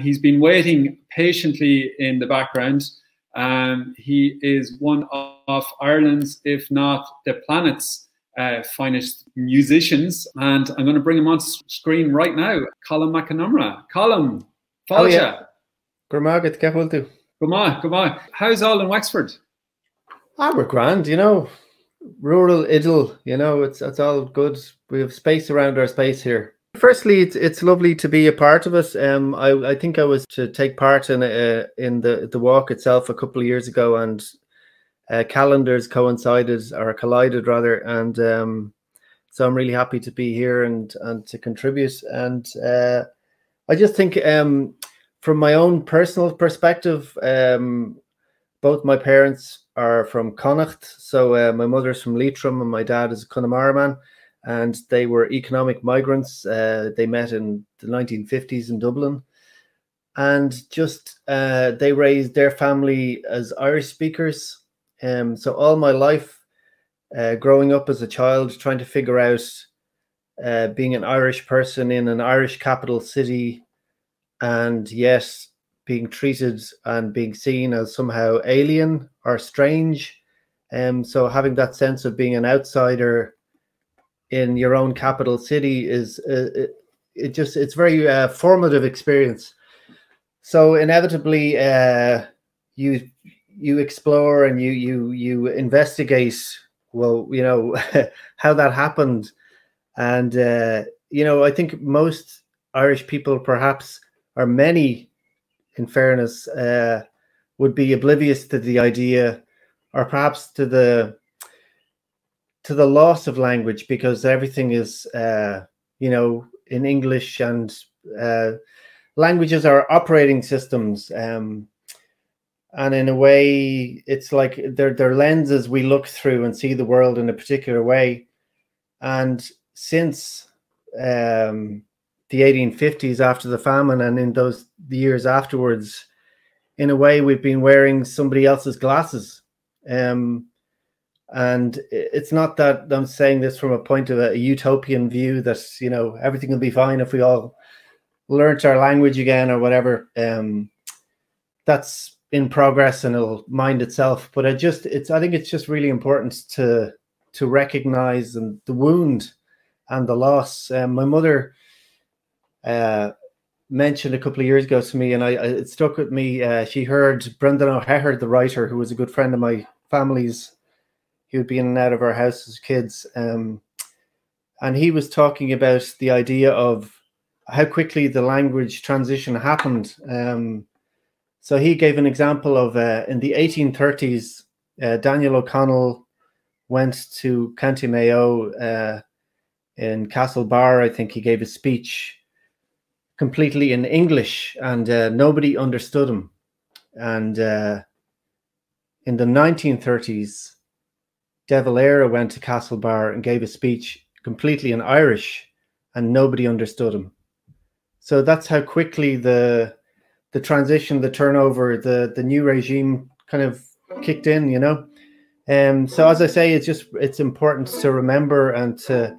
He's been waiting patiently in the background. He is one of Ireland's, if not the planet's, finest musicians. And I'm going to bring him on screen right now. Colm Mac Con Iomaire. Colm, oh yeah. Gurmagad, Kehultu. Come on. How's all in Wexford? We're grand, you know. Rural idyll, you know, it's all good. We have space around our space here. Firstly, it's lovely to be a part of it. I think I was to take part in the walk itself a couple of years ago, and calendars collided rather, and so I'm really happy to be here and to contribute. And I just think from my own personal perspective, both my parents are from Connacht, so my mother's from Leitrim and my dad is a Connemara man, and they were economic migrants. They met in the 1950s in Dublin, and just they raised their family as Irish speakers. So all my life, growing up as a child, trying to figure out being an Irish person in an Irish capital city, and yet being treated and being seen as somehow alien or strange. So having that sense of being an outsider in your own capital city is it's very formative experience. So inevitably you explore and you investigate, well, you know, how that happened. And you know, I think most Irish people, perhaps, or many in fairness, would be oblivious to the idea, or perhaps to the loss of language, because everything is you know, in English, and languages are operating systems, and in a way it's like they're lenses we look through and see the world in a particular way. And since the 1850s, after the famine, and in those years afterwards, in a way we've been wearing somebody else's glasses. And it's not that I'm saying this from a point of a utopian view that, you know, everything will be fine if we all learnt our language again or whatever. That's in progress and it'll mind itself. But I think it's just really important to recognize the wound and the loss. My mother mentioned a couple of years ago to me, and it stuck with me. She heard Brendan O'Hehir, the writer, who was a good friend of my family's. He would be in and out of our house as kids, and he was talking about the idea of how quickly the language transition happened. So he gave an example of in the 1830s, Daniel O'Connell went to County Mayo in Castlebar. I think he gave a speech completely in English, and nobody understood him. And in the 1930s, De Valera went to Castlebar and gave a speech completely in Irish, and nobody understood him. So that's how quickly the transition, the turnover, the new regime kind of kicked in, you know. So as I say, it's important to remember and to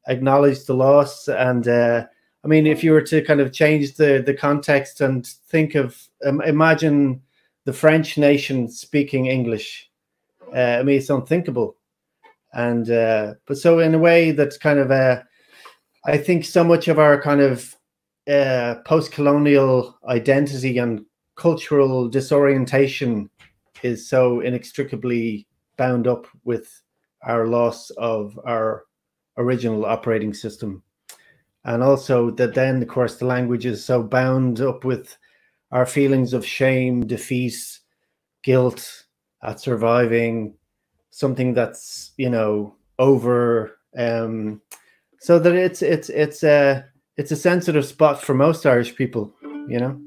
acknowledge the loss. And I mean, if you were to kind of change the context and think of, imagine the French nation speaking English. I mean, it's unthinkable. And but so in a way that's kind of I think so much of our kind of post-colonial identity and cultural disorientation is so inextricably bound up with our loss of our original operating system. And also that then, of course, the language is so bound up with our feelings of shame, defeat, guilt at surviving something that's, you know, over. So that it's a sensitive spot for most Irish people, you know.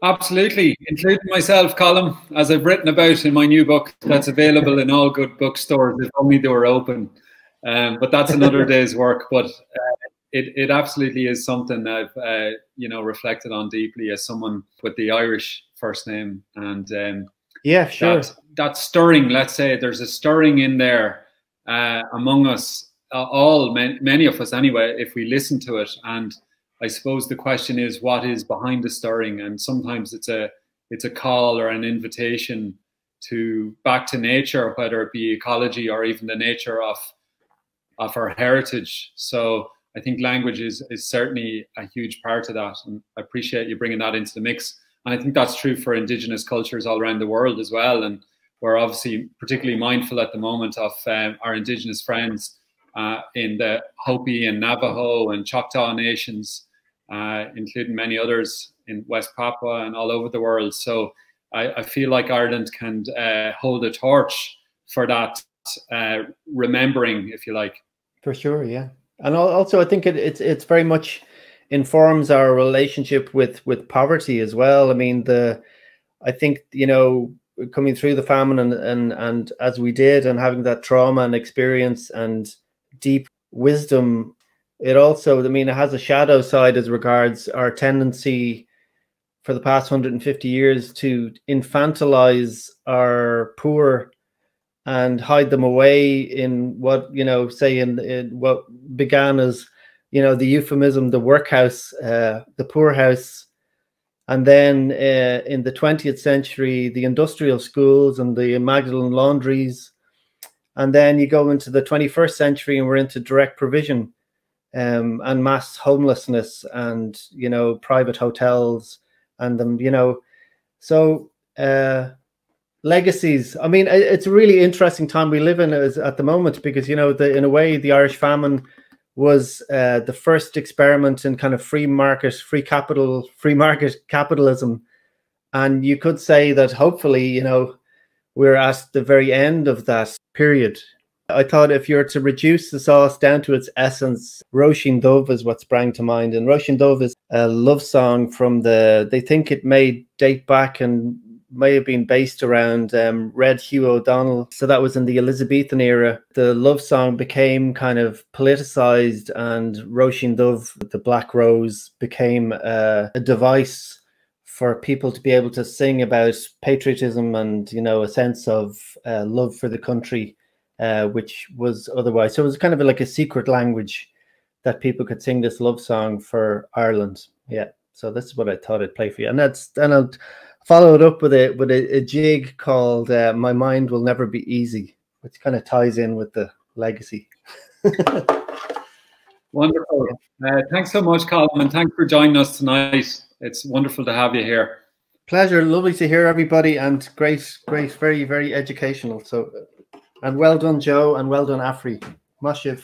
Absolutely, including myself, Colm, as I've written about in my new book that's available in all good bookstores if only they were open. But that's another day's work. But it absolutely is something I've you know, reflected on deeply as someone with the Irish first name. And yeah, sure, that stirring. Let's say there's a stirring in there among us, many of us anyway, if we listen to it. And I suppose the question is, what is behind the stirring? And sometimes it's a call or an invitation back to nature, whether it be ecology or even the nature of our heritage. So I think language is certainly a huge part of that, and I appreciate you bringing that into the mix. And I think that's true for Indigenous cultures all around the world as well. And we're obviously particularly mindful at the moment of our Indigenous friends in the Hopi and Navajo and Choctaw nations, including many others in West Papua and all over the world. So I feel like Ireland can hold a torch for that remembering, if you like. For sure, yeah. And also I think it's very much informs our relationship with poverty as well. I mean, I think, you know, coming through the famine and as we did, and having that trauma and experience and deep wisdom, it also, I mean, it has a shadow side as regards our tendency for the past 150 years to infantilize our poor and hide them away in what, you know, say in what began as, you know, the euphemism, the workhouse, the poorhouse. And then in the 20th century, the industrial schools and the Magdalen laundries. And then you go into the 21st century and we're into direct provision and mass homelessness and, you know, private hotels and them, you know, so legacies. I mean, it's a really interesting time we live in at the moment, because, you know, in a way, the Irish famine was the first experiment in kind of free market capitalism. And you could say that hopefully, you know, we're at the very end of that period. I thought if you're to reduce the sauce down to its essence, Roisin Dubh is what sprang to mind. And Roisin Dubh is a love song from they think it may date back and may have been based around Red Hugh O'Donnell. So that was in the Elizabethan era. The love song became kind of politicized, and Roisin Dubh, the Black Rose, became a device for people to be able to sing about patriotism and, you know, a sense of love for the country, which was otherwise. So it was kind of like a secret language that people could sing this love song for Ireland. Yeah. So this is what I thought I'd play for you. And I'll follow it up with a jig called My Mind Will Never Be Easy, which kind of ties in with the legacy. Wonderful. Thanks so much, Colm, and thanks for joining us tonight. It's wonderful to have you here. Pleasure. Lovely to hear everybody, and great, very, very educational. So, and well done, Joe, and well done, Afri. Mashiv.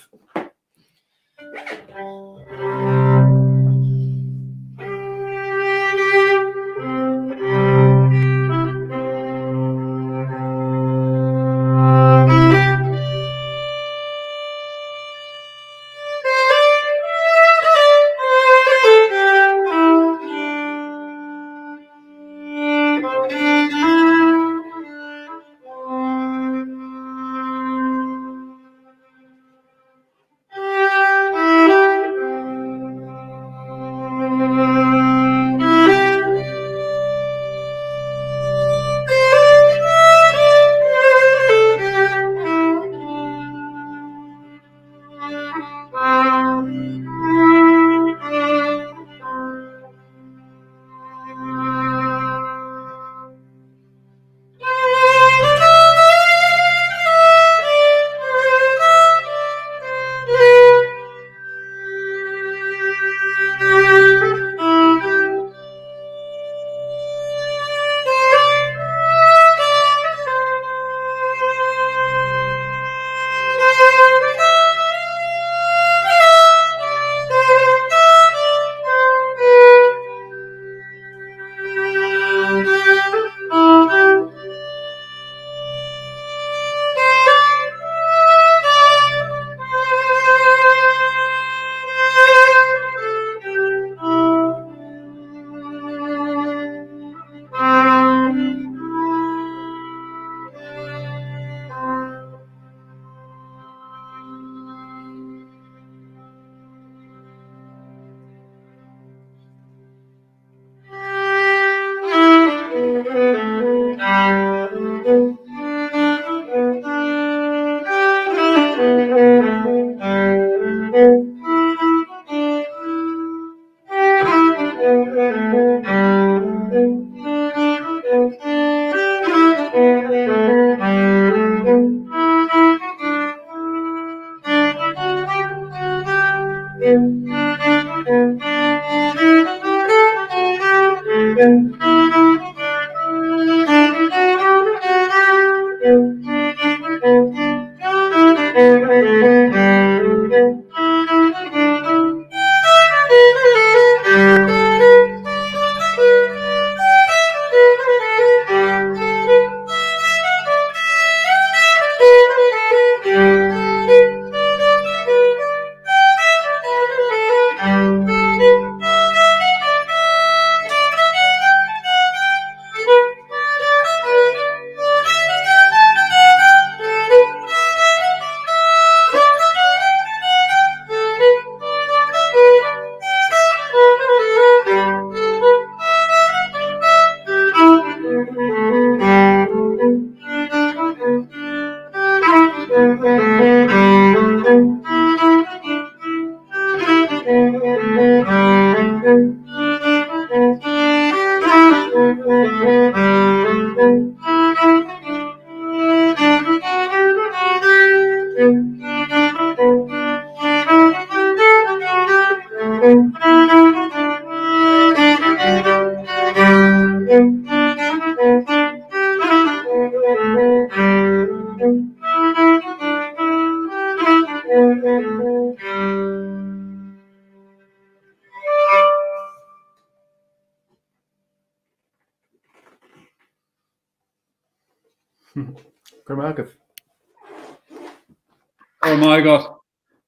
Oh my God.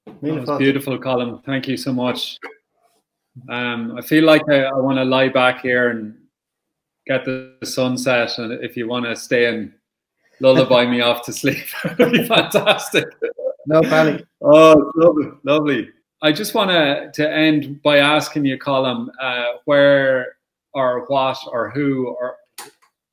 That Míle was beautiful, Colm. Thank you so much. I feel like I want to lie back here and get the sunset, and if you want to stay and lullaby me off to sleep, it'd be fantastic. No panic. Oh, lovely, lovely. I just want to end by asking you, Colm, where or what or who or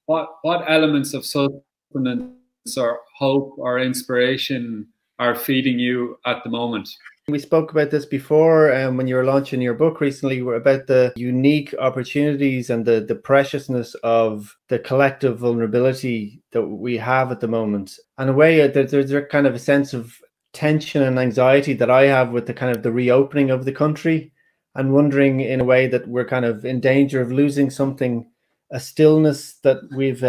what elements of sustenance or hope or inspiration are feeding you at the moment? We spoke about this before when you were launching your book recently, about the unique opportunities and the preciousness of the collective vulnerability that we have at the moment. And in a way, there's a kind of a sense of tension and anxiety that I have with the kind of the reopening of the country, and wondering in a way that we're kind of in danger of losing something, a stillness that we've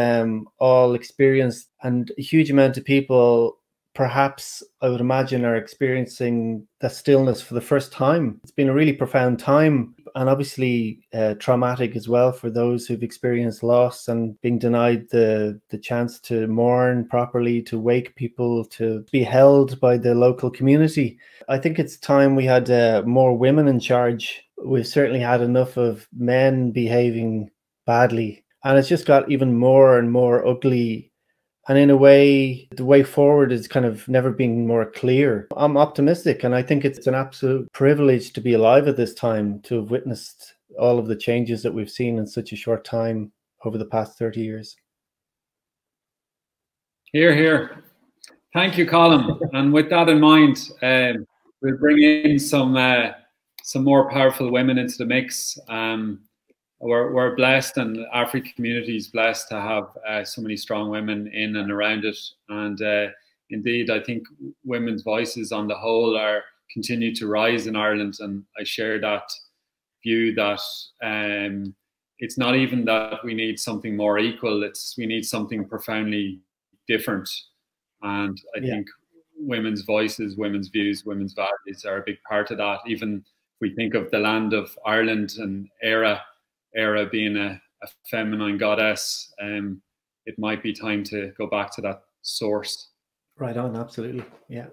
all experienced, and a huge amount of people, perhaps I would imagine, are experiencing the stillness for the first time. It's been a really profound time, and obviously traumatic as well for those who've experienced loss and being denied the chance to mourn properly, to wake people, to be held by the local community. I think it's time we had more women in charge. We've certainly had enough of men behaving badly, and it's just got even more and more ugly. And in a way, the way forward is kind of never been more clear. I'm optimistic, and I think it's an absolute privilege to be alive at this time, to have witnessed all of the changes that we've seen in such a short time over the past 30 years. Hear, hear. Thank you, Colm. And with that in mind, we'll bring in some more powerful women into the mix. We're blessed, and the Afri community is blessed to have so many strong women in and around it. And indeed, I think women's voices on the whole continue to rise in Ireland. And I share that view that it's not even that we need something more equal, we need something profoundly different. And I think women's voices, women's views, women's values are a big part of that. Even if we think of the land of Ireland and Éire being a feminine goddess, it might be time to go back to that source. Right on, absolutely. Yeah.